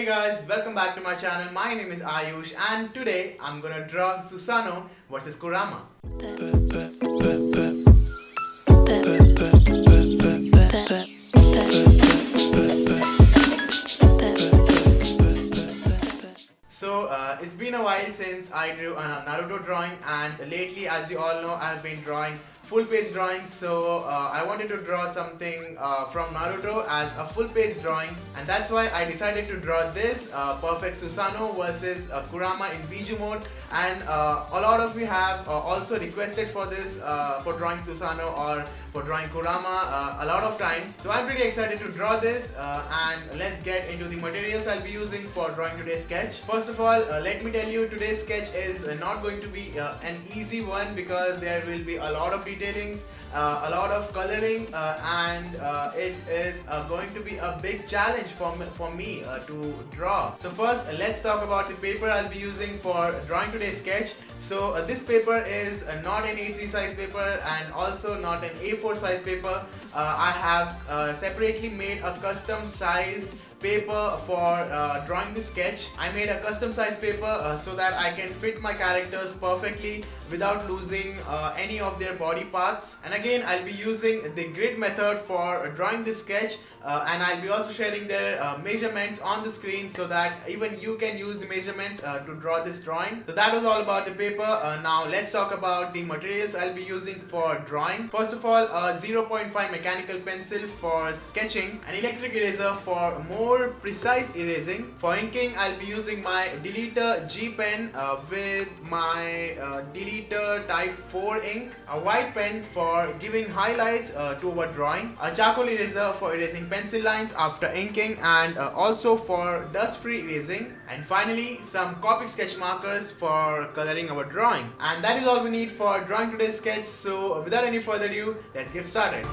Hey guys, welcome back to my channel. My name is Aayush and today I'm gonna draw Susano versus Kurama. It's been a while since I drew a Naruto drawing, and lately, as you all know, I've been drawing full page drawings. So I wanted to draw something from Naruto as a full page drawing, and that's why I decided to draw this perfect Susano versus Kurama in Bijuu mode. And a lot of you have also requested for this for drawing Susano or for drawing Kurama a lot of times. So I'm pretty excited to draw this and let's get into the materials I'll be using for drawing today's sketch. First of all, let me tell you, today's sketch is not going to be an easy one because there will be a lot of detailings, a lot of coloring, and it is going to be a big challenge for me to draw. So first, let's talk about the paper I'll be using for drawing today's sketch. So this paper is not an A3 size paper and also not an A4 size paper. I have separately made a custom size paper for drawing the sketch. I made a custom size paper so that I can fit my characters perfectly without losing any of their body parts. And again, I'll be using the grid method for drawing the sketch, and I'll be also sharing their measurements on the screen so that even you can use the measurements to draw this drawing. So that was all about the paper. Now let's talk about the materials I'll be using for drawing. First of all, a 0.5 mechanical pencil for sketching, an electric eraser for more precise erasing. For inking, I'll be using my Deleter G pen with my Deleter Type 4 ink, a white pen for giving highlights to our drawing, a charcoal eraser for erasing pencil lines after inking and also for dust-free erasing, and finally some Copic sketch markers for coloring our drawing. And that is all we need for drawing today's sketch. So without any further ado, let's get started.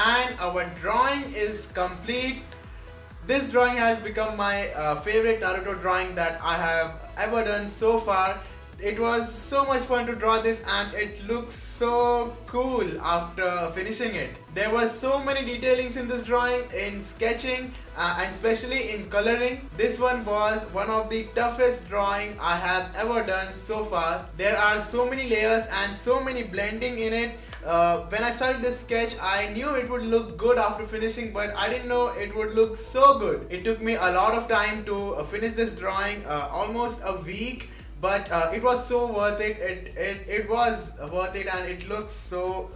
And our drawing is complete. This drawing has become my favorite Naruto drawing that I have ever done so far. It was so much fun to draw this and it looks so cool after finishing it. There were so many detailings in this drawing, in sketching and especially in coloring. This one was one of the toughest drawing I have ever done so far. There are so many layers and so many blending in it. When I started this sketch, I knew it would look good after finishing, but I didn't know it would look so good. It took me a lot of time to finish this drawing, almost a week. But it was so worth it. It was worth it and it looks so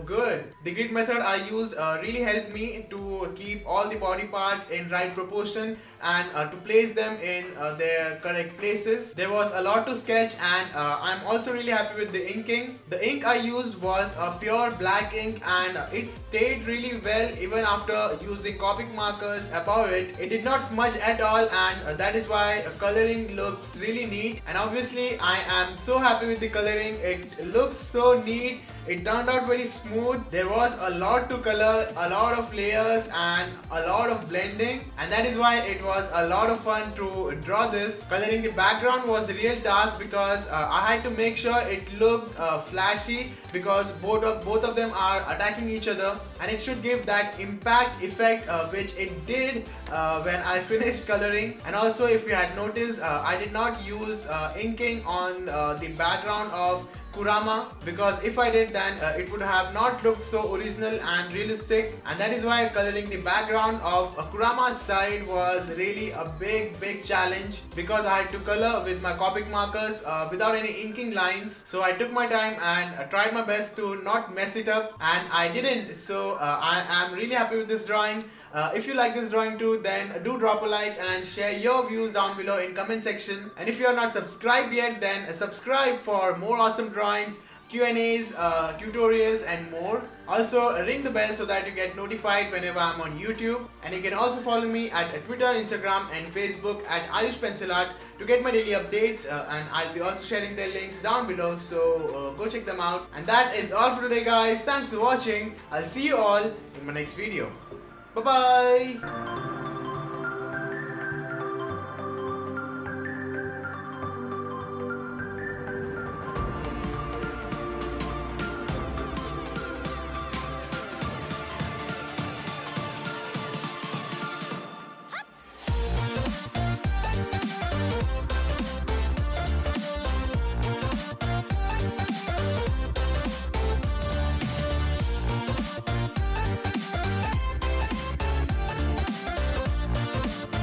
good. The grid method I used really helped me to keep all the body parts in right proportion and to place them in their correct places. There was a lot to sketch and I'm also really happy with the inking. The ink I used was a pure black ink and it stayed really well even after using Copic markers above it. It did not smudge at all and that is why coloring looks really neat. And obviously I am so happy with the coloring. It looks so neat. It turned out very smooth. There was a lot to color, a lot of layers and a lot of blending, and that is why it was a lot of fun to draw this. Coloring the background was a real task because I had to make sure it looked flashy because both of them are attacking each other and it should give that impact effect which it did when I finished coloring. And also, if you had noticed, I did not use inking on the background of Kurama because if I did then it would have not looked so original and realistic, and that is why coloring the background of Kurama's side was really a big challenge because I had to color with my Copic markers without any inking lines. So I took my time and tried my best to not mess it up, and I didn't. So I am really happy with this drawing. If you like this drawing too, then do drop a like and share your views down below in comment section. And if you are not subscribed yet, then subscribe for more awesome drawings, Q&As, tutorials and more. Also ring the bell so that you get notified whenever I'm on YouTube. And you can also follow me at Twitter, Instagram and Facebook at Aayush pencilart to get my daily updates, and I'll be also sharing their links down below, so go check them out. And that is all for today guys. Thanks for watching. I'll see you all in my next video. Bye bye.